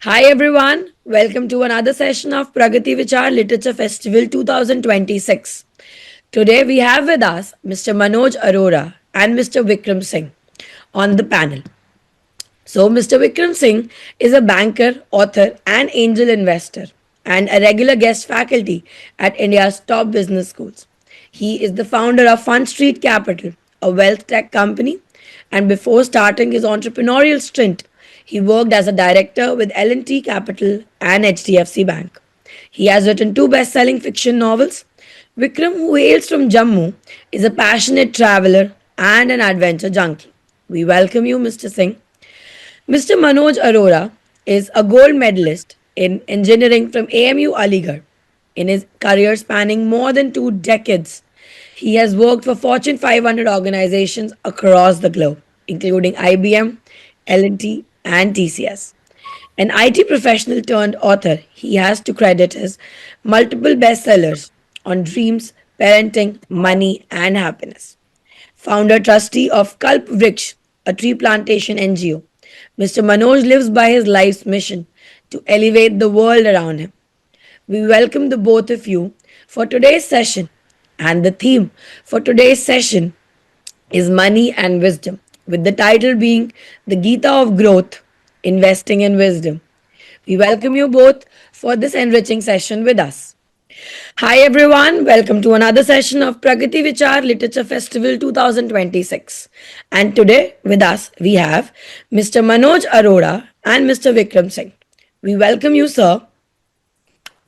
Hi everyone, welcome to another session of Pragati Vichar Literature Festival 2026. Today we have with us Mr. Manoj Arora and Mr. Vikram Singh on the panel. So, Mr. Vikram Singh is a banker, author, and angel investor, and a regular guest faculty at India's top business schools. He is the founder of Fund Street Capital, a wealth tech company, and before starting his entrepreneurial stint, he worked as a director with L&T Capital and HDFC Bank. He has written two best selling fiction novels. Vikram, who hails from Jammu, is a passionate traveler and an adventure junkie. We welcome you, Mr. Singh. Mr. Manoj Arora is a gold medalist in engineering from AMU Aligarh. In his career spanning more than 2 decades, he has worked for Fortune 500 organizations across the globe, including IBM, L&T, and TCS. An IT professional turned author, he has to credit his multiple bestsellers on dreams, parenting, money, and happiness. Founder trustee of 𝐏𝐕𝐋𝐅, a tree plantation NGO. Mr. Manoj lives by his life's mission to elevate the world around him. We welcome the both of you for today's session. And the theme for today's session is money and wisdom, with the title being The Gita of Growth, Investing in Wisdom. We welcome you both for this enriching session with us. Hi everyone, welcome to another session of Pragati Vichar Literature Festival 2026. And today with us we have Mr. Manoj Arora and Mr. Vikram Singh. We welcome you, sir.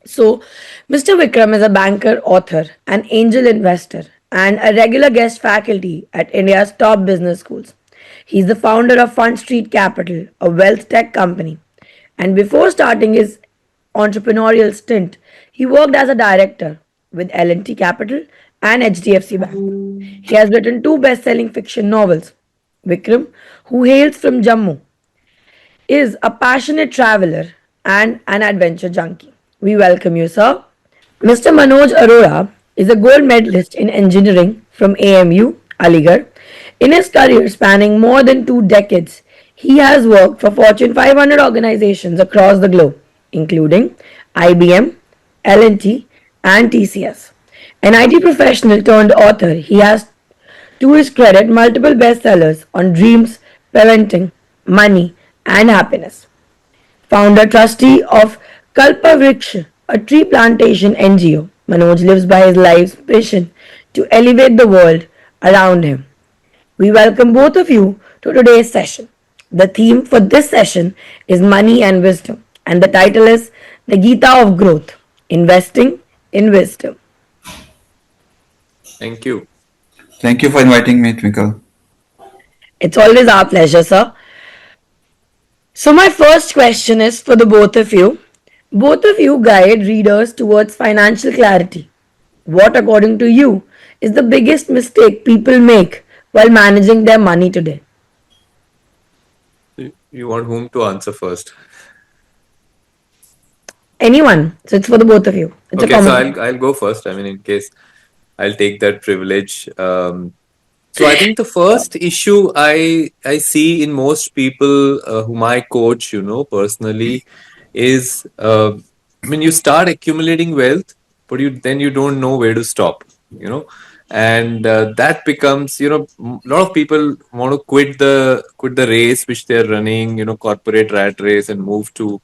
So, Mr. Vikram is a banker, author, an angel investor, and a regular guest faculty at India's top business schools. He's the founder of Fund Street Capital, a wealth tech company. And before starting his entrepreneurial stint, he worked as a director with L&T Capital and HDFC Bank. He has written two best-selling fiction novels. Vikram, who hails from Jammu, is a passionate traveler and an adventure junkie. We welcome you, sir. Mr. Manoj Arora is a gold medalist in engineering from AMU, Aligarh. In his career spanning more than 2 decades, he has worked for Fortune 500 organizations across the globe, including IBM, L&T, and TCS. An IT professional turned author, he has to his credit multiple bestsellers on dreams, parenting, money, and happiness. Founder trustee of 𝐾𝐈𝐋𝐅, a tree plantation NGO. Manoj lives by his life's mission to elevate the world around him. We welcome both of you to today's session. The theme for this session is money and wisdom, and the title is The Gita of Growth, Investing in Wisdom. Thank you. Thank you for inviting me, Twinkle. It's always our pleasure, sir. So, my first question is for the both of you. Both of you guide readers towards financial clarity. What, according to you, is the biggest mistake people make while managing their money today? You want whom to answer first? Anyone. So, it's for the both of you. It's Okay, a so common. I'll go first. I mean, in case I'll take that privilege. So I think the first issue I see in most people whom I coach, personally, is I mean, you start accumulating wealth, but you don't know where to stop, and that becomes, a lot of people want to quit the race which they're running, corporate rat race, and move to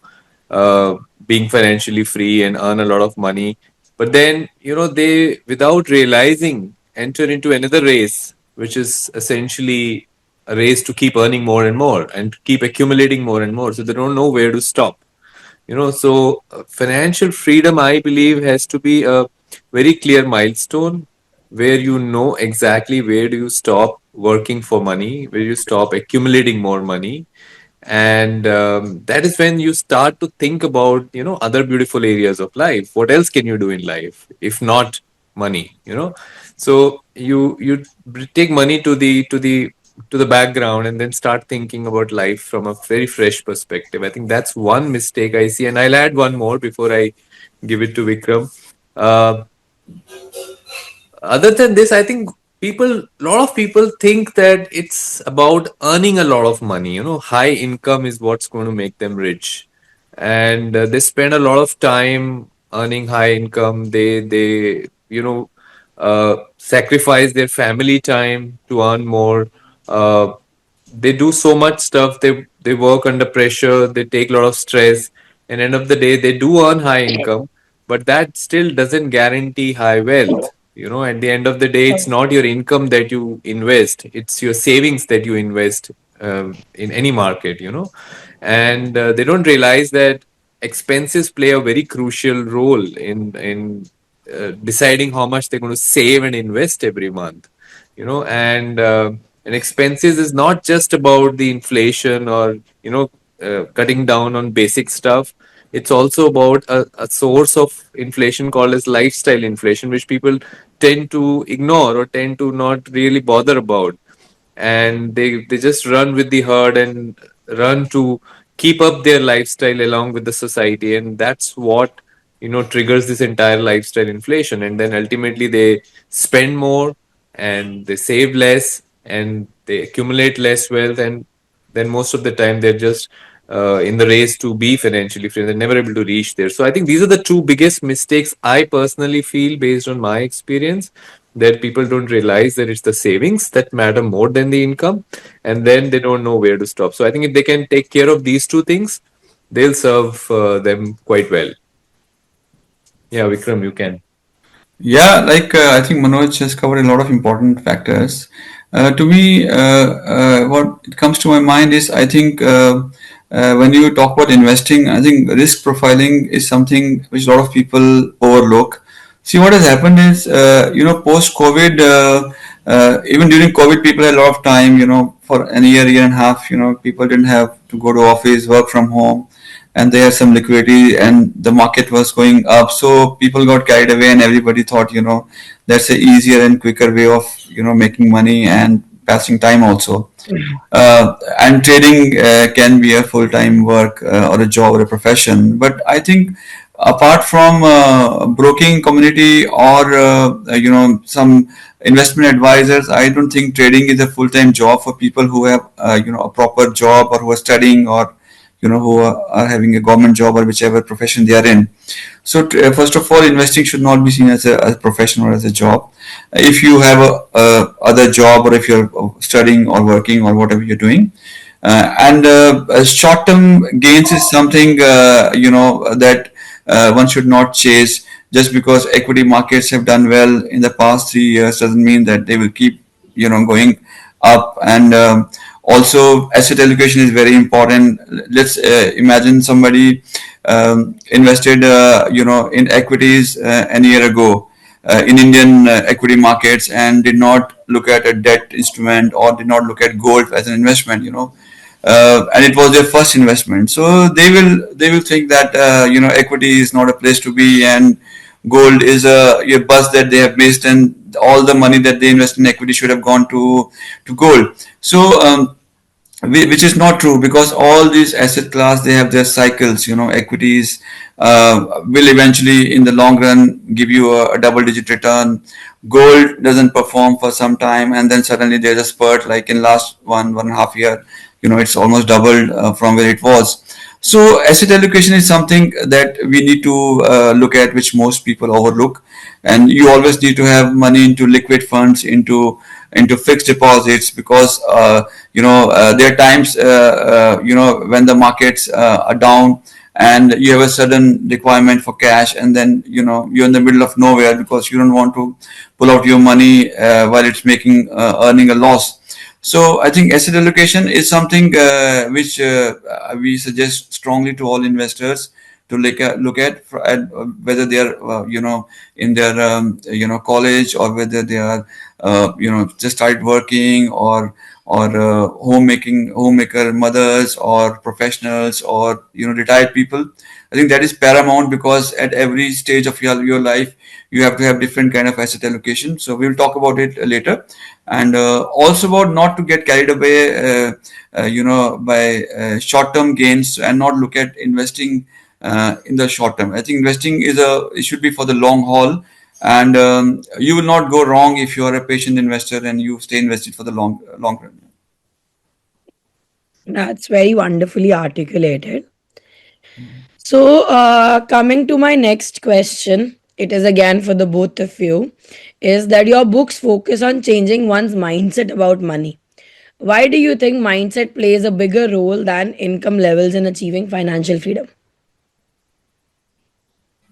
being financially free and earn a lot of money. But then, they, without realizing, enter into another race, which is essentially a race to keep earning more and more and to keep accumulating more and more. So they don't know where to stop. So financial freedom, I believe, has to be a very clear milestone where you know exactly where do you stop working for money, where you stop accumulating more money, and that is when you start to think about other beautiful areas of life. What else can you do in life if not money? So you take money to the background and then start thinking about life from a very fresh perspective. I think that's one mistake I see, and I'll add one more before I give it to Vikram. uh, Other than this, I think a lot of people think that it's about earning a lot of money. High income is what's going to make them rich. and they spend a lot of time earning high income. They sacrifice their family time to earn more. They do so much stuff. They work under pressure. They take a lot of stress, and end of the day they do earn high income, but that still doesn't guarantee high wealth. At the end of the day, it's not your income that you invest, it's your savings that you invest in any market. And they don't realize that expenses play a very crucial role in deciding how much they're going to save and invest every month. And expenses is not just about the inflation or cutting down on basic stuff. It's also about a source of inflation called as lifestyle inflation, which people tend to ignore or tend to not really bother about, and they just run with the herd and run to keep up their lifestyle along with the society, and that's what triggers this entire lifestyle inflation. And then ultimately they spend more and they save less and they accumulate less wealth, and then most of the time they're just in the race to be financially free. They're never able to reach there. So I think these are the two biggest mistakes I personally feel based on my experience, that people don't realize that it's the savings that matter more than the income, and then they don't know where to stop. So I think if they can take care of these two things, they'll serve them quite well. Yeah, Vikram, you can. Yeah, I think Manoj has covered a lot of important factors. To me, what it comes to my mind is I think when you talk about investing, I think risk profiling is something which a lot of people overlook. See, what has happened is, post COVID, even during COVID, people had a lot of time, for an year and a half, people didn't have to go to office, work from home, and they had some liquidity and the market was going up, so people got carried away and everybody thought, that's a easier and quicker way of making money and passing time also. And trading can be a full-time work or a job or a profession, but I think apart from broking community or some investment advisors, I don't think trading is a full-time job for people who have a proper job or who are studying or who are having a government job or whichever profession they are in. So first of all, investing should not be seen as a profession or as a job. If you have a other job or if you're studying or working or whatever you're doing, and short-term gains is something that one should not chase. Just because equity markets have done well in the past 3 years doesn't mean that they will keep going up. And also asset allocation is very important. Let's imagine somebody invested in equities an year ago in Indian equity markets and did not look at a debt instrument or did not look at gold as an investment, and it was their first investment. So they will think that equity is not a place to be, and gold is a bus that they have missed, and all the money that they invest in equity should have gone to gold. So which is not true, because all these asset class, they have their cycles. Equities will eventually in the long run give you a double digit return. Gold doesn't perform for some time and then suddenly there's a spurt, like in last 1.5 year, it's almost doubled from where it was. So asset allocation is something that we need to look at, which most people overlook. And you always need to have money into liquid funds, into fixed deposits, because there are times when the markets are down and you have a sudden requirement for cash, and then you're in the middle of nowhere because you don't want to pull out your money while it's making earning a loss. So I think asset allocation is something which we suggest strongly to all investors to look at whether they are in their college, or whether they are just started working, or homemaker mothers or professionals, or retired people. I think that is paramount, because at every stage of your life you have to have different kind of asset allocation. So we'll talk about it later. And also about not to get carried away by short-term gains, and not look at investing in the short term. I think investing it should be for the long haul, and you will not go wrong if you are a patient investor and you stay invested for the long run. That's very wonderfully articulated. So, coming to my next question, it is again for the both of you, is that your books focus on changing one's mindset about money. Why do you think mindset plays a bigger role than income levels in achieving financial freedom?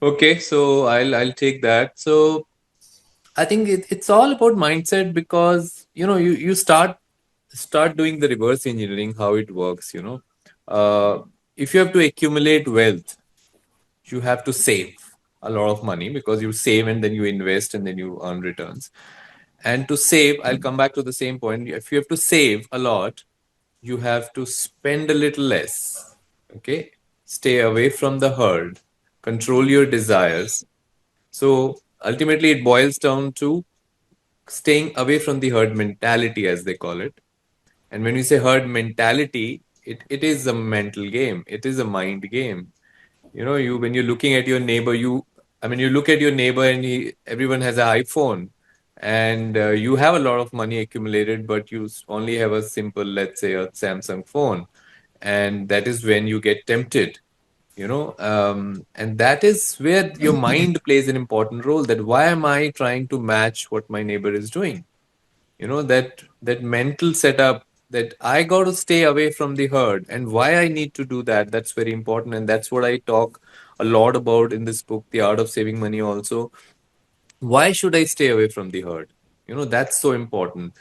Okay, so I'll take that. So I think it's all about mindset, because you start doing the reverse engineering how it works. If you have to accumulate wealth, you have to save a lot of money, because you save and then you invest and then you earn returns. And to save, I'll come back to the same point. If you have to save a lot, you have to spend a little less. Okay, stay away from the herd, control your desires. So ultimately, it boils down to staying away from the herd mentality, as they call it. And when we say herd mentality, it is a mental game, it is a mind game. You when you're looking at your neighbor, you look at your neighbor and everyone has an iPhone, and you have a lot of money accumulated, but you only have a simple, let's say, a Samsung phone. And that is when you get tempted, and that is where your mind plays an important role. That why am I trying to match what my neighbor is doing? That mental setup, that I got to stay away from the herd, and why I need to do that, that's very important. And that's what I talk a lot about in this book, The Art of Saving Money, also. Why should I stay away from the herd? That's so important.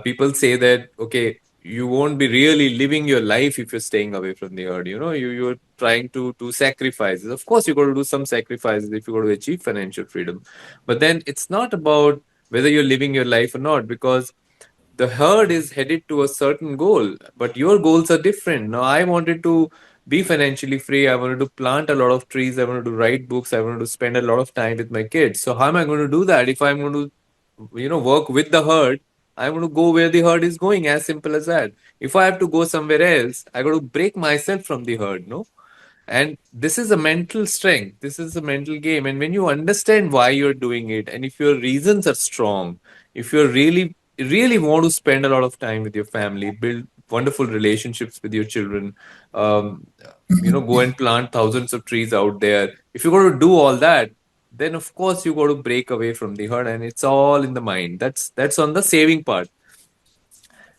People say that, okay, you won't be really living your life if you're staying away from the herd. You're trying to do sacrifices. Of course, you got to do some sacrifices if you got to achieve financial freedom. But then it's not about whether you're living your life or not, because the herd is headed to a certain goal, but your goals are different. Now, I wanted to be financially free. I wanted to plant a lot of trees. I wanted to write books. I wanted to spend a lot of time with my kids. So, how am I going to do that if I'm going to, work with the herd? I'm going to go where the herd is going, as simple as that. If I have to go somewhere else, I got to break myself from the herd, no? And this is a mental strength, this is a mental game. And when you understand why you're doing it, and if your reasons are strong, if you really want to spend a lot of time with your family, build wonderful relationships with your children, um, go and plant thousands of trees out there, if you're going to do all that, then of course you got to break away from the herd. And it's all in the mind. That's on the saving part.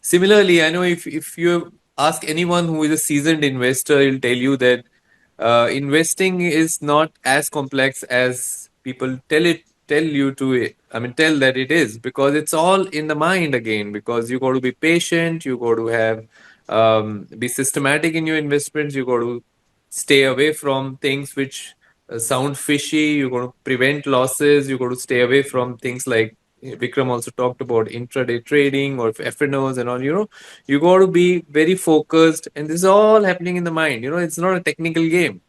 Similarly, I know if you ask anyone who is a seasoned investor, he'll tell you that investing is not as complex as people tell you to. Tell that it is, because it's all in the mind again. Because you got to be patient, you got to have be systematic in your investments, you got to stay away from things which sound fishy. You got to prevent losses. You got to stay away from things like Vikram also talked about intraday trading or FNOs and all. You got to be very focused, and this is all happening in the mind. It's not a technical game.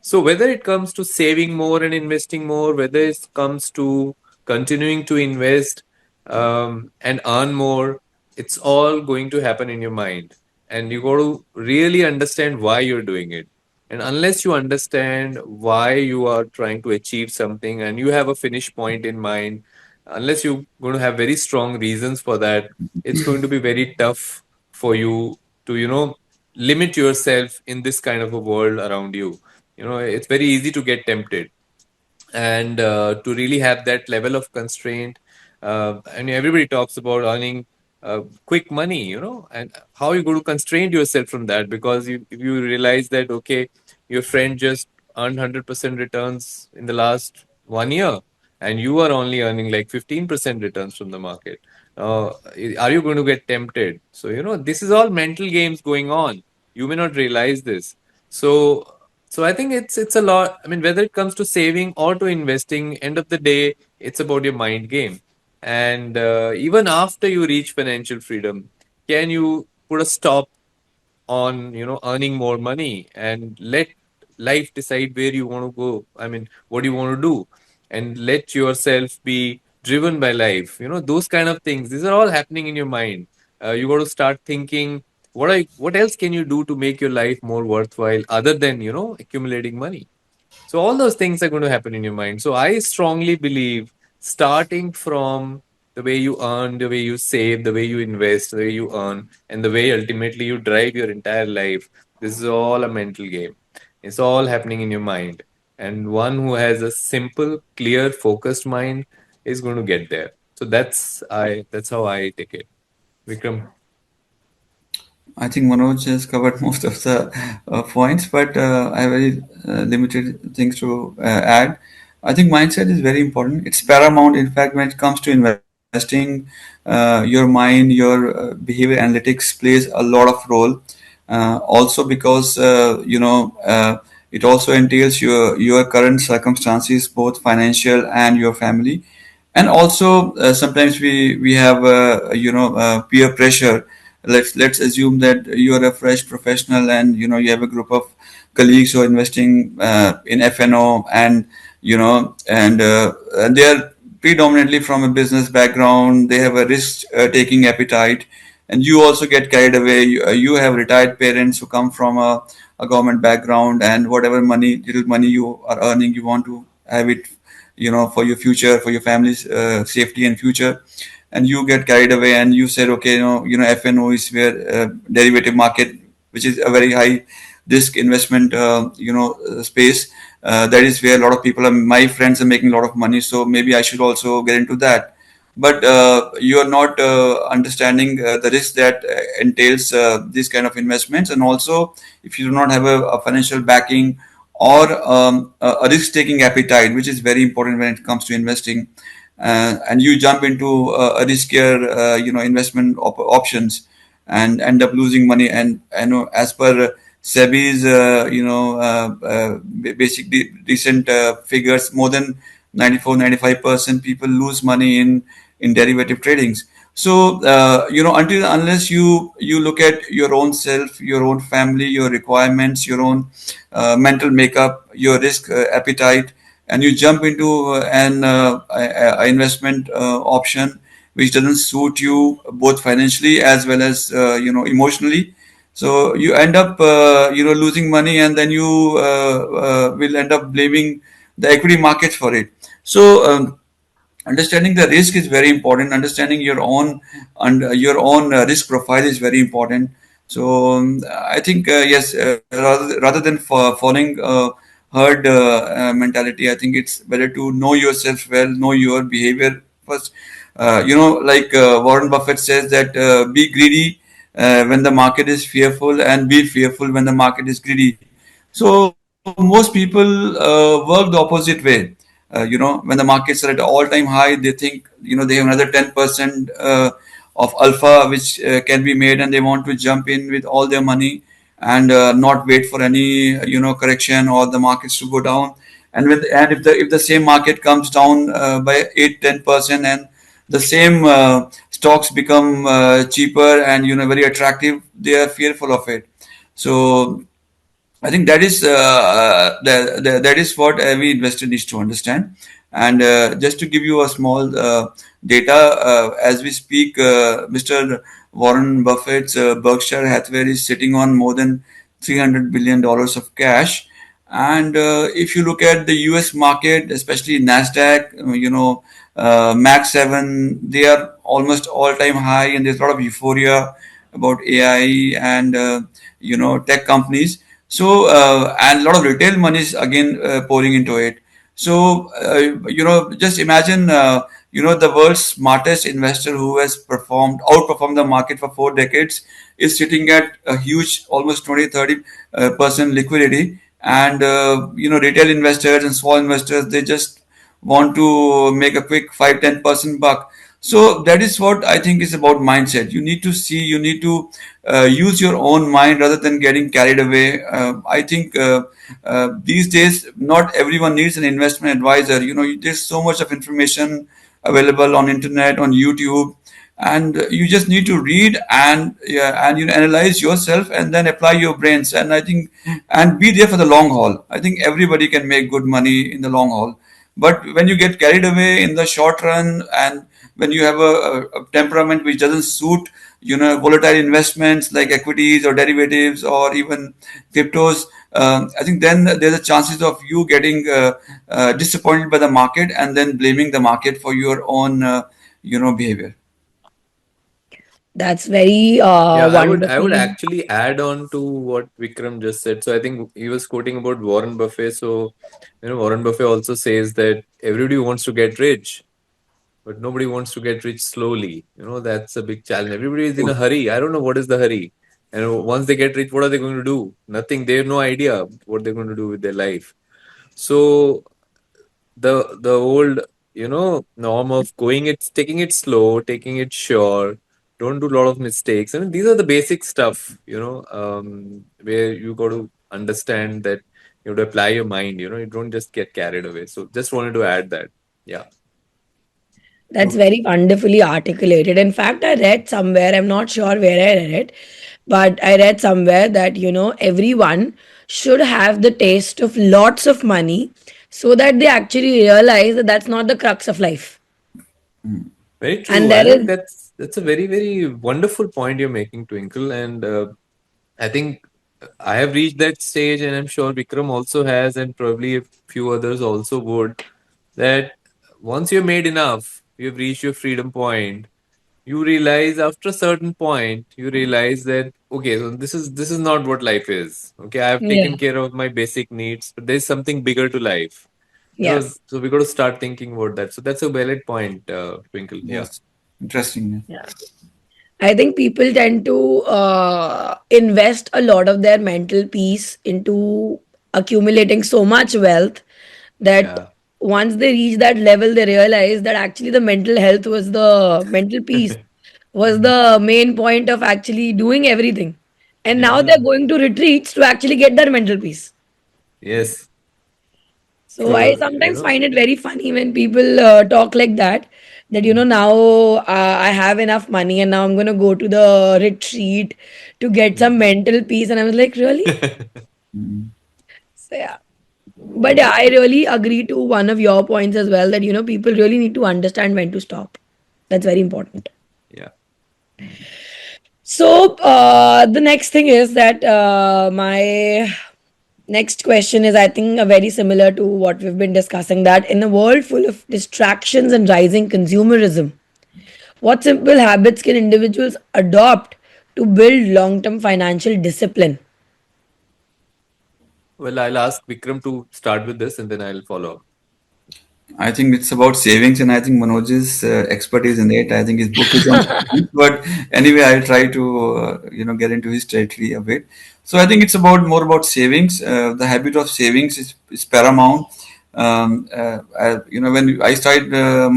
So whether it comes to saving more and investing more, whether it comes to continuing to invest and earn more, it's all going to happen in your mind. And you got to really understand why you're doing it. And unless you understand why you are trying to achieve something and you have a finish point in mind, unless you're going to have very strong reasons for that, it's going to be very tough for you to, limit yourself in this kind of a world around you. It's very easy to get tempted, and to really have that level of constraint. And everybody talks about earning quick money, and how you go to constrain yourself from that, because if you realize that, okay, your friend just earned 100% returns in the last 1 year, and you are only earning like 15% returns from the market. uh, are you going to get tempted? So this is all mental games going on. You may not realize this. So I think it's a lot. Whether it comes to saving or to investing, end of the day, it's about your mind game. And even after you reach financial freedom, can you put a stop on earning more money and let life decide where you want to go? What do you want to do? And let yourself be driven by life. Those kind of things. These are all happening in your mind. You got to start thinking, what else can you do to make your life more worthwhile other than accumulating money? So all those things are going to happen in your mind. So I strongly believe, starting from the way you earn, the way you save, the way you invest, the way you earn, and the way ultimately you drive your entire life, this is all a mental game. It's all happening in your mind. And one who has a simple, clear, focused mind is going to get there. So that's how I take it. Vikram. I think Manoj has covered most of the points, but I have very limited things to add. I think mindset is very important. It's paramount, in fact, when it comes to investing. Your mind, your behavior analytics plays a lot of role. Also, because it also entails your current circumstances, both financial and your family, and also sometimes we have peer pressure. Let's assume that you are a fresh professional and you have a group of colleagues who are investing in FNO, and and they are predominantly from a business background. They have a risk taking appetite, and you also get carried away. You have retired parents who come from a government background, and whatever little money you are earning, you want to have it for your future, for your family's safety and future. And you get carried away and you said, okay, FNO is where derivative market, which is a very high risk investment space. That is where a lot of people my friends are making a lot of money, so maybe I should also get into that. But you are not understanding the risk that entails these kind of investments. And also, if you do not have a financial backing or a risk-taking appetite, which is very important when it comes to investing, and you jump into a riskier, investment options and end up losing money. And I know, as per SEBI's, basic recent figures, more than 94-95% people lose money in derivative tradings. So until unless you look at your own self, your own family, your requirements, your own mental makeup, your risk appetite, and you jump into an investment option which doesn't suit you both financially as well as emotionally, so you end up losing money, and then you will end up blaming the equity markets for it. So understanding the risk is very important. Understanding your own and your own risk profile is very important. So I think yes, rather than following herd mentality, I think it's better to know yourself well, know your behavior first. Like Warren Buffett says that be greedy when the market is fearful, and be fearful when the market is greedy. So most people work the opposite way. When the markets are at all-time high, they think they have another 10% of alpha which can be made, and they want to jump in with all their money and not wait for any correction or the markets to go down. And if the same market comes down by 8-10%, and the same stocks become cheaper and very attractive, they are fearful of it. So I think that is that is what every investor needs to understand. And just to give you a small data, as we speak, Mr. Warren Buffett's Berkshire Hathaway is sitting on more than $300 billion of cash. And if you look at the U.S. market, especially Nasdaq, Max 7, they are almost all-time high, and there's a lot of euphoria about AI and tech companies. So and a lot of retail money is again pouring into it. So just imagine the world's smartest investor, who has outperformed the market for 4 decades, is sitting at a huge, almost 20-30% liquidity. And retail investors and small investors, they just want to make a quick 5-10% buck. So that is what I think is about mindset. You need to see, you need to use your own mind rather than getting carried away. I think these days, not everyone needs an investment advisor. There's so much of information available on internet, on YouTube, and you just need to read and analyze yourself, and then apply your brains. And I think, and be there for the long haul. I think everybody can make good money in the long haul. But when you get carried away in the short run, and when you have a temperament which doesn't suit, volatile investments like equities or derivatives or even cryptos, I think then there's a chances of you getting disappointed by the market, and then blaming the market for your own, behavior. That's very Yeah, I would wonderfully. actually add on to what Vikram just said. So I think he was quoting about Warren Buffett. So, Warren Buffett also says that everybody wants to get rich, but nobody wants to get rich slowly. That's a big challenge. Everybody is in a hurry. I don't know what is the hurry. And once they get rich, what are they going to do? Nothing. They have no idea what they're going to do with their life. So the old norm of taking it slow, taking it sure, don't do a lot of mistakes. I mean, these are the basic stuff, where you got to understand that you have to apply your mind. You don't just get carried away. So just wanted to add that. Yeah. That's very wonderfully articulated. In fact, I read somewhere, I'm not sure where I read it, but I read somewhere that, everyone should have the taste of lots of money so that they actually realize that that's not the crux of life. Very And true. I there think is, that's a very, very wonderful point you're making, Twinkle. And I think I have reached that stage, and I'm sure Vikram also has, and probably a few others also would. That once you're made enough, you've reached your freedom point. You realize after a certain point, you realize that okay, so this is not what life is. Okay, I have yeah, taken care of my basic needs, but there's something bigger to life. yeah. So we got to start thinking about that. So that's a valid point, Twinkle. Yeah. Yes, interesting. Yeah. I think people tend to invest a lot of their mental peace into accumulating so much wealth that Yeah. once they reach that level, they realize that actually the mental health was the mental peace was the main point of actually doing everything. And now they're Yeah. going to retreats to actually get that mental peace. Yes. So I So, sometimes find it very funny when people talk like that. That now I have enough money and now I'm gonna go to the retreat to get some mental peace. And I was like, really? So yeah. But yeah, I really agree to one of your points as well that people really need to understand when to stop. That's very important. yeah. So the next thing is that my next question is, I think, very similar to what we've been discussing. That in a world full of distractions and rising consumerism, what simple habits can individuals adopt to build long-term financial discipline? Well, I'll ask Vikram to start with this and then I'll follow up. I think it's about savings, and I think Manoj's expertise in it. I think his book is on savings, but anyway, I'll try to get into his territory a bit. So I think it's about more about savings. The habit of savings is paramount. When I started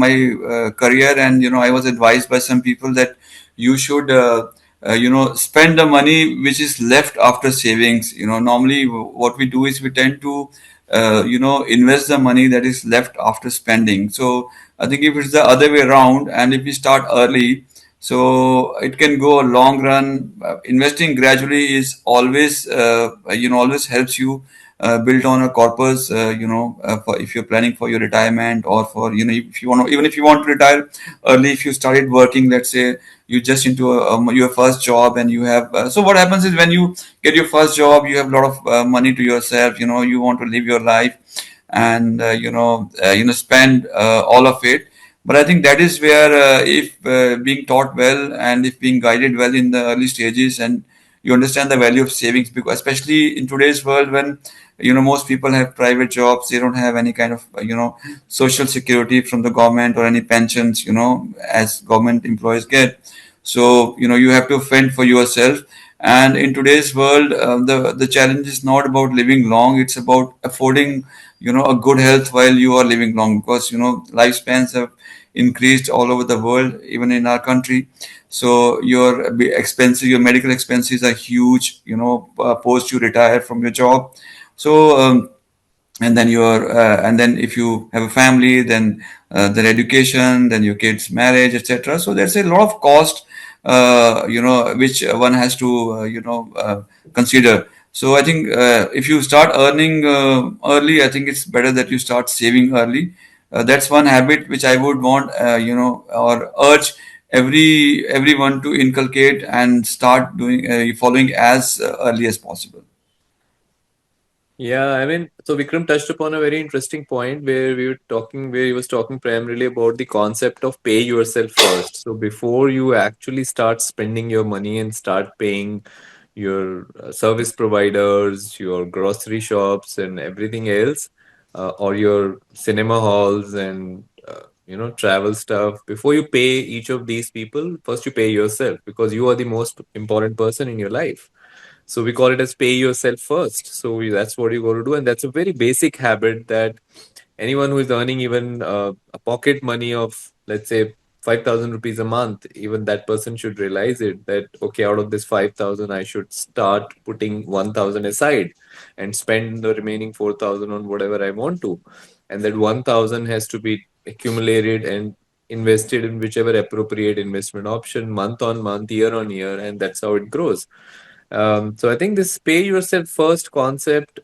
my career, and I was advised by some people that you should spend the money which is left after savings. Normally what we do is we tend to invest the money that is left after spending. So I think if it's the other way around, and if we start early, so it can go a long run. Investing gradually is always always helps you build on a corpus, for if you're planning for your retirement, or for if you want to, even if you want to retire early, if you started working, let's say you just into your first job, and you have so what happens is, when you get your first job, you have a lot of money to yourself. You want to live your life, and spend all of it. But I think that is where, if being taught well, and if being guided well in the early stages, and you understand the value of savings, because especially in today's world, when most people have private jobs, they don't have any kind of social security from the government, or any pensions, as government employees get. So you have to fend for yourself. And in today's world, the challenge is not about living long, it's about affording a good health while you are living long, because lifespans have increased all over the world, even in our country. So your medical expenses are huge, post you retire from your job. So and then if you have a family, then their education, then your kids marriage, etc. So there's a lot of cost, which one has to consider. So I think if you start earning early, I think it's better that you start saving early. That's one habit which I would want, or urge everyone to inculcate, and start doing following as early as possible. Yeah, I mean, so Vikram touched upon a very interesting point where where he was talking primarily about the concept of pay yourself first. So before you actually start spending your money and start paying your service providers, your grocery shops, and everything else, or your cinema halls and travel stuff, before you pay each of these people, first you pay yourself because you are the most important person in your life. So we call it as pay yourself first. So that's what you got to do, and that's a very basic habit that anyone who is earning even a pocket money of, let's say, 5,000 rupees a month, even that person should realize it, that okay, out of this 5,000 I should start putting 1,000 aside and spend the remaining 4,000 on whatever I want to, and that 1,000 has to be accumulated and invested in whichever appropriate investment option, month on month, year on year, and that's how it grows. So I think this pay yourself first concept,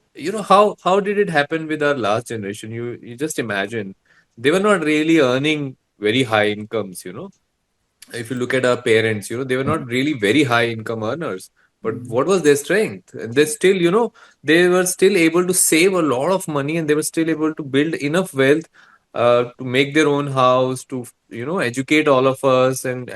how did it happen with our last generation? You just imagine they were not really earning very high incomes, if you look at our parents, they were not really very high income earners. But what was their strength? And they still, they were still able to save a lot of money, and they were still able to build enough wealth to make their own house, to educate all of us. And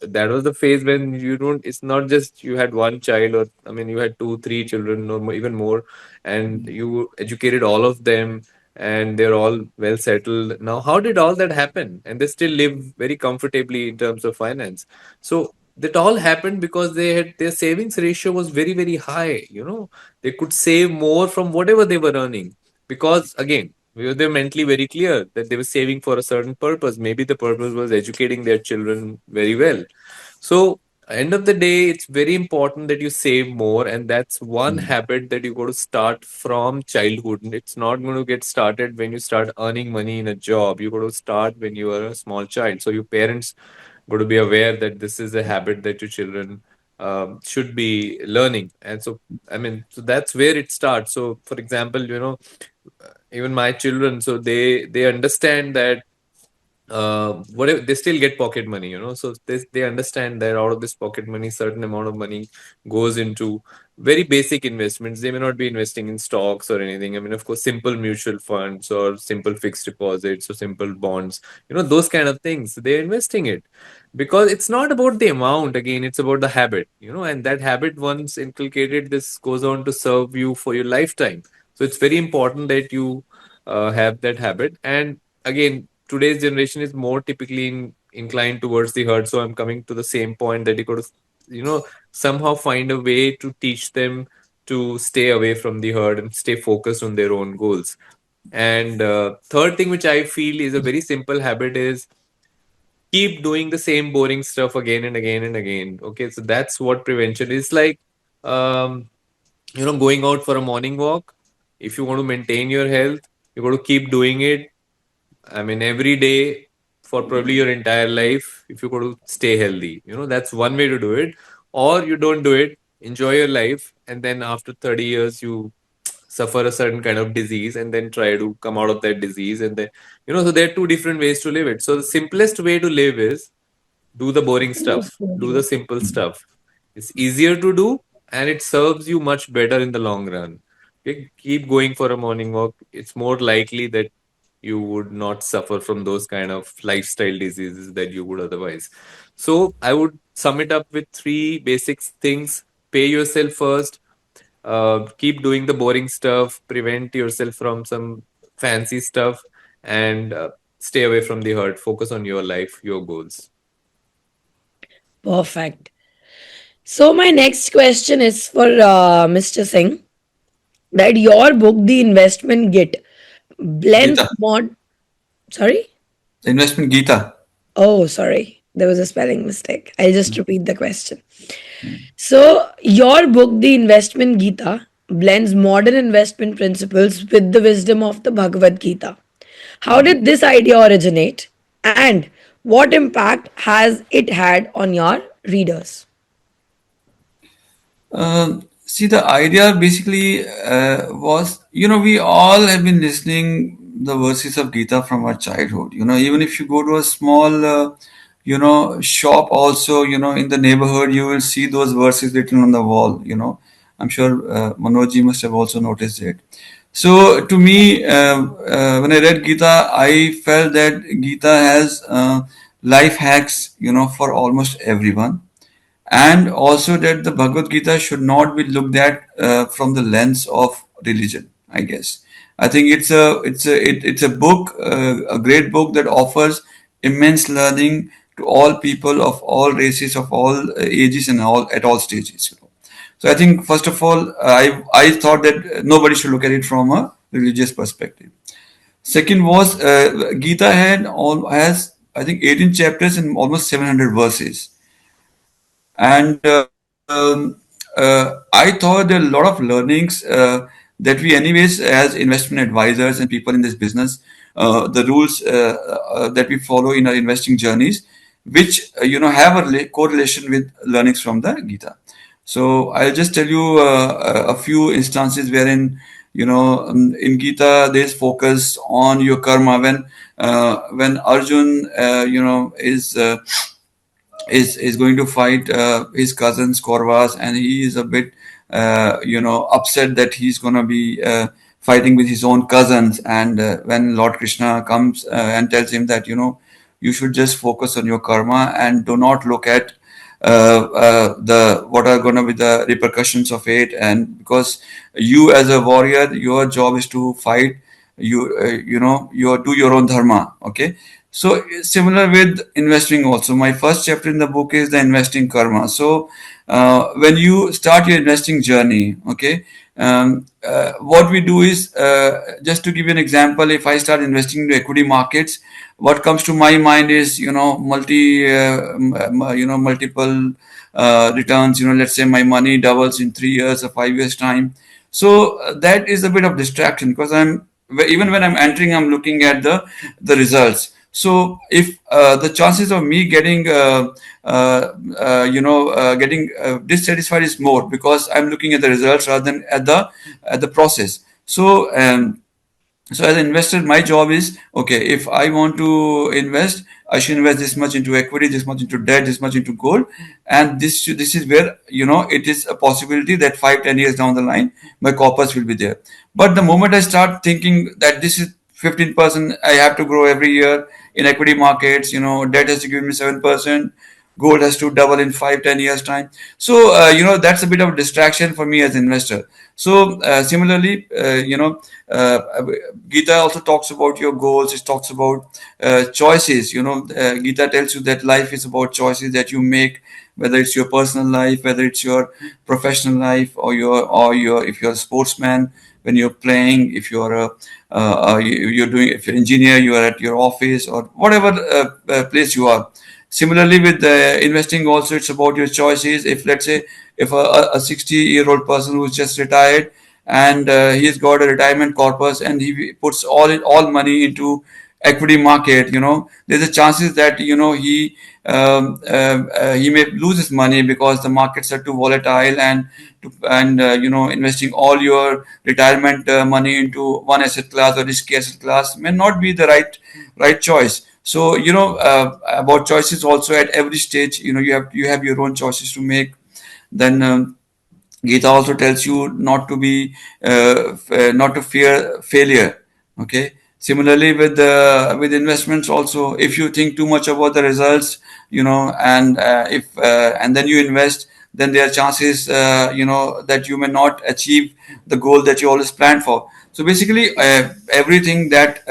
that was the phase when you don't. It's not just you had one child, or I mean, you had two, three children, or even more, and you educated all of them, and they're all well settled now. How did all that happen? And they still live very comfortably in terms of finance. So that all happened because they had their savings ratio was very, very high. They could save more from whatever they were earning, because again, they're mentally very clear that they were saving for a certain purpose. Maybe the purpose was educating their children very well. So, end of the day, it's very important that you save more, and that's one habit that you got to start from childhood. And it's not going to get started when you start earning money in a job. You got to start when you are a small child. So your parents got to be aware that this is a habit that your children should be learning. And so, I mean, so that's where it starts. So, for example, even my children, so they understand that whatever, they still get pocket money, so they understand that out of this pocket money, certain amount of money goes into very basic investments. They may not be investing in stocks or anything. I mean, of course, simple mutual funds or simple fixed deposits or simple bonds, those kind of things, they're investing it, because it's not about the amount. Again, it's about the habit, and that habit, once inculcated, this goes on to serve you for your lifetime. So it's very important that you have that habit. And again, today's generation is more typically inclined towards the herd. So I'm coming to the same point that you got to, somehow find a way to teach them to stay away from the herd and stay focused on their own goals. And third thing, which I feel is a very simple habit, is keep doing the same boring stuff again and again and again. Okay, so that's what prevention is like. Um, going out for a morning walk. If you want to maintain your health, you got to keep doing it. I mean, every day for probably your entire life, if you got to stay healthy, that's one way to do it. Or you don't do it, enjoy your life, and then after 30 years, you suffer a certain kind of disease and then try to come out of that disease. And then, so there are two different ways to live it. So the simplest way to live is do the boring stuff, do the simple stuff. It's easier to do, and it serves you much better in the long run. Okay? Keep going for a morning walk. It's more likely that you would not suffer from those kind of lifestyle diseases that you would otherwise. So I would sum it up with three basic things: pay yourself first, keep doing the boring stuff, prevent yourself from some fancy stuff, and stay away from the hurt. Focus on your life, your goals. Perfect. So, my next question is for Mr. Singh, that your book, The Investment Git, blends Gita, mod. Sorry? the investment Gita. Oh, sorry. There was a spelling mistake. I'll just repeat the question. So, your book, The Investment Gita, blends modern investment principles with the wisdom of the Bhagavad Gita. How did this idea originate? And what impact has it had on your readers? See, the idea basically was, we all have been listening the verses of Gita from our childhood. Even if you go to a small, shop also, in the neighborhood, you will see those verses written on the wall. I'm sure Manoj must have also noticed it. So to me, when I read Gita, I felt that Gita has life hacks, for almost everyone, and also that the Bhagavad Gita should not be looked at from the lens of religion. I guess I think it's a book, a great book that offers immense learning to all people of all races, of all ages, and all at all stages. So I think first of all, I thought that nobody should look at it from a religious perspective. Second was Gita has I think 18 chapters and almost 700 verses, and I thought there are a lot of learnings that we anyways as investment advisors and people in this business, the rules that we follow in our investing journeys, which have a correlation with learnings from the Gita. So I'll just tell you a few instances wherein in Gita there's focus on your karma. When Arjun is going to fight his cousins Kauravas, and he is a bit upset that he's going to be fighting with his own cousins. And when Lord Krishna comes and tells him that you should just focus on your karma and do not look at the what are going to be the repercussions of it. And because you as a warrior, your job is to fight, you do your own dharma. Okay. So similar with investing also. My first chapter in the book is the investing karma. So when you start your investing journey, okay, what we do is, just to give you an example, if I start investing into equity markets, what comes to my mind is multiple returns. Let's say my money doubles in 3 years or 5 years time. So that is a bit of distraction, because even when I'm entering, I'm looking at the results. So if the chances of me getting dissatisfied is more, because I'm looking at the results rather than at the process. So as an investor, my job is, okay, if I want to invest, I should invest this much into equity, this much into debt, this much into gold. And this is where, it is a possibility that 5-10 years down the line, my corpus will be there. But the moment I start thinking that this is 15%, I have to grow every year in equity markets, debt has to give me 7%, gold has to double in 5-10 years time. So that's a bit of a distraction for me as an investor. So similarly, Gita also talks about your goals. It talks about choices. Gita tells you that life is about choices that you make, whether it's your personal life, whether it's your professional life, or your if you're a sportsman, when you're playing, if you're if you're an engineer, you are at your office, or whatever place you are. Similarly with investing also, it's about your choices. If, let's say, if a 60-year-old person who's just retired, and he's got a retirement corpus, and he puts all money into equity market, there's a chances that he may lose his money because the markets are too volatile, and investing all your retirement money into one asset class or risky asset class may not be the right choice. So about choices also, at every stage, you have your own choices to make. Then Gita also tells you not to fear failure. Okay. Similarly with investments also, if you think too much about the results, and if and then you invest, then there are chances that you may not achieve the goal that you always planned for. So basically, everything that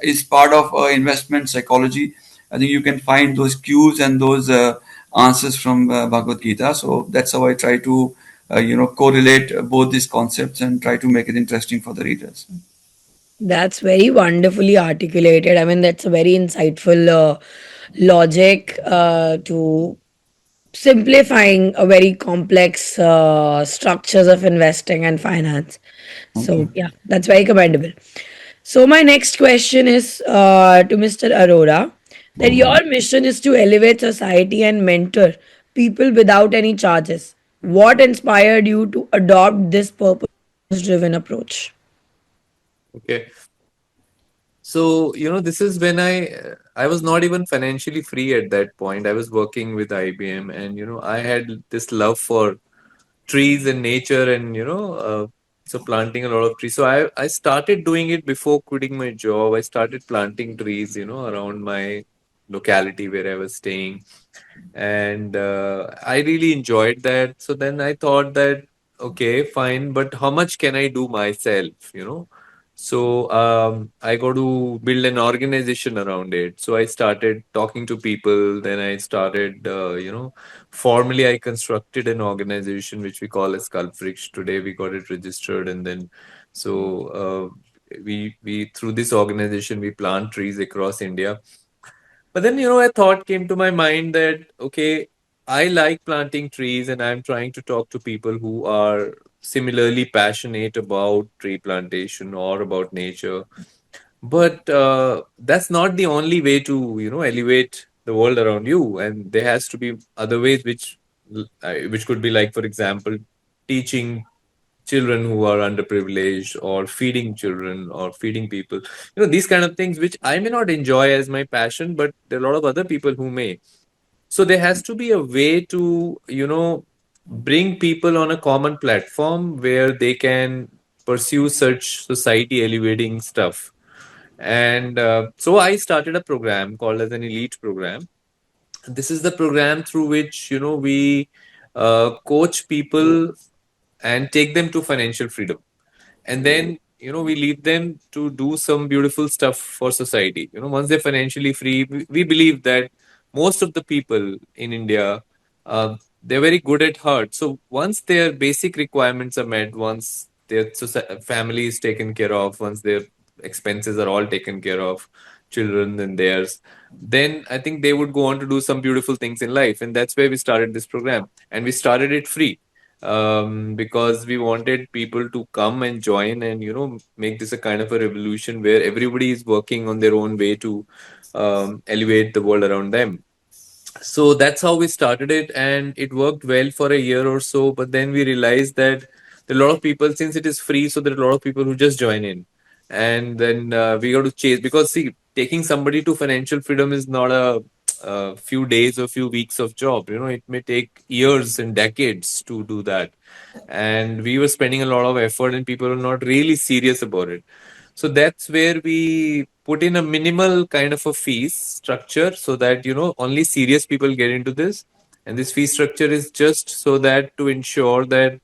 is part of investment psychology, I think you can find those cues and those answers from Bhagavad Gita. So that's how I try to correlate both these concepts and try to make it interesting for the readers. That's very wonderfully articulated. I mean, that's a very insightful logic to simplifying a very complex structures of investing and finance. Thank So, you. yeah, that's very commendable. So, my next question is to Mr. Arora, that your mission is to elevate society and mentor people without any charges. What inspired you to adopt this purpose driven approach? Okay. So, this is when I was not even financially free at that point. I was working with IBM, and I had this love for trees and nature, and so planting a lot of trees. So I started doing it before quitting my job. I started planting trees, around my locality where I was staying, and I really enjoyed that. So then I thought that, okay, fine, but how much can I do myself? So I got to build an organization around it. So I started talking to people. Then I started, formally I constructed an organization which we call as Sculptrix. Today we got it registered, and then so we through this organization we plant trees across India. But then, a thought came to my mind that, okay, I like planting trees and I'm trying to talk to people who are similarly passionate about tree plantation or about nature. But that's not the only way to, elevate the world around you. And there has to be other ways which could be like, for example, teaching children who are underprivileged, or feeding children, or feeding people, these kind of things which I may not enjoy as my passion, but there are a lot of other people who may. So there has to be a way to, bring people on a common platform where they can pursue such society elevating stuff. And so I started a program called as an elite program. This is the program through which, we coach people and take them to financial freedom. And then, we lead them to do some beautiful stuff for society. Once they're financially free, we believe that most of the people in India, they're very good at heart. So once their basic requirements are met, once their family is taken care of, once their expenses are all taken care of, children and theirs, then I think they would go on to do some beautiful things in life. And that's where we started this program. And we started it free, because we wanted people to come and join and, make this a kind of a revolution where everybody is working on their own way to elevate the world around them. So that's how we started it, and it worked well for a year or so. But then we realized that there are a lot of people, since it is free, so there are a lot of people who just join in. And then we got to chase, because see, taking somebody to financial freedom is not a few days or few weeks of job. It may take years and decades to do that. And we were spending a lot of effort, and people were not really serious about it. So that's where we put in a minimal kind of a fees structure, so that, only serious people get into this. And this fee structure is just so that to ensure that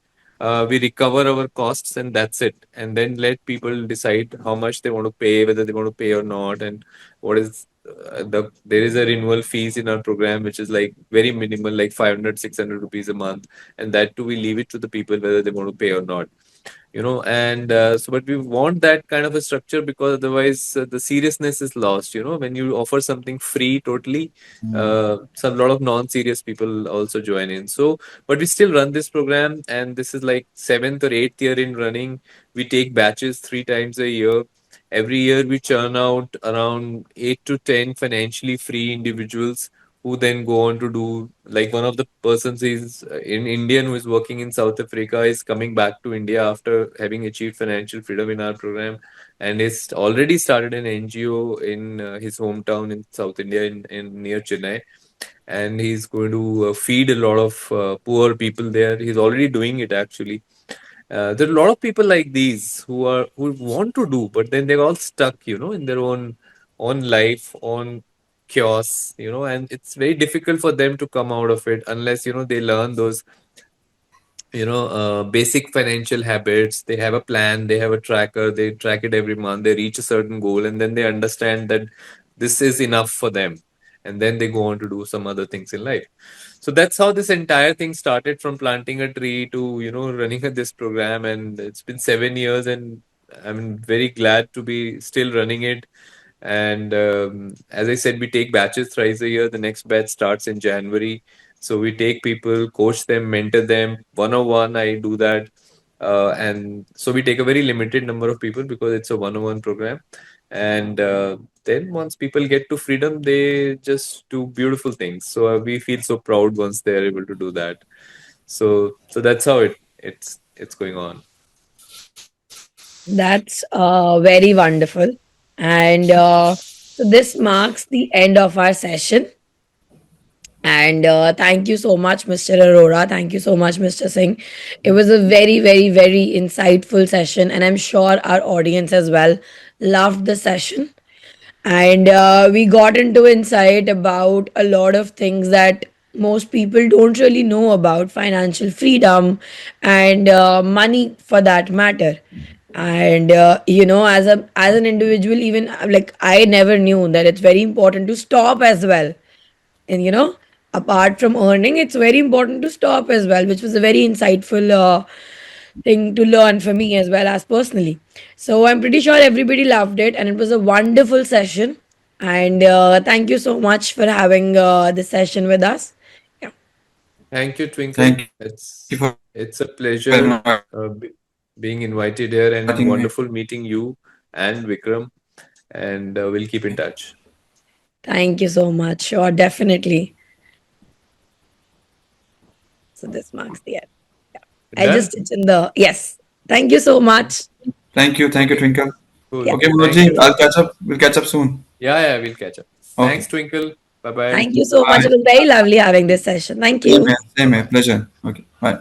we recover our costs, and that's it. And then let people decide how much they want to pay, whether they want to pay or not. And what is there is a renewal fees in our program, which is like very minimal, like 500, 600 rupees a month. And that too, we leave it to the people whether they want to pay or not. And so, but we want that kind of a structure, because otherwise the seriousness is lost. When you offer something free totally, some lot of non-serious people also join in. So, but we still run this program, and this is like seventh or eighth year in running. We take batches 3 times a year. Every year we churn out around 8 to 10 financially free individuals, who then go on to do, like, one of the persons is in Indian who is working in South Africa, is coming back to India after having achieved financial freedom in our program, and is already started an NGO in his hometown in South India, in near Chennai. And he's going to feed a lot of poor people there. He's already doing it, actually. There are a lot of people like these who want to do, but then they're all stuck, in their own life, on chaos, and it's very difficult for them to come out of it unless, they learn those, basic financial habits. They have a plan, they have a tracker, they track it every month, they reach a certain goal, and then they understand that this is enough for them. And then they go on to do some other things in life. So that's how this entire thing started, from planting a tree to, running this program. And it's been 7 years, and I'm very glad to be still running it. And as I said, we take batches thrice a year. The next batch starts in January. So we take people, coach them, mentor them 101. I do that. And so we take a very limited number of people, because it's a 101 program. And then once people get to freedom, they just do beautiful things. So we feel so proud once they're able to do that. So that's how it's going on. That's very wonderful. And so this marks the end of our session. And thank you so much, Mr. Arora. Thank you so much, Mr. Singh. It was a very, very, very insightful session, and I'm sure our audience as well loved the session. And we got into insight about a lot of things that most people don't really know about financial freedom and money for that matter. And as an individual, even like I never knew that it's very important to stop as well. And apart from earning, it's very important to stop as well, which was a very insightful thing to learn for me as well as personally. So I'm pretty sure everybody loved it, and it was a wonderful session. And thank you so much for having this session with us. Yeah. Thank you, Twinkle. Thank you for It's a pleasure being invited here, and inviting me. wonderful meeting you and Vikram. And we'll keep in touch. Thank you so much. Sure, definitely. So this marks the end. Yeah. I Done? just it's in the yes. Thank you so much. Thank you, Okay. Twinkle. Cool. Yeah. Okay, Thank Manojji, you. I'll catch up. We'll catch up soon. Yeah, we'll catch up. Okay. Thanks, Twinkle. Bye bye. Thank you so much. Bye. It was very lovely having this session. Thank Same you. here. Same here. Pleasure. Okay. Bye.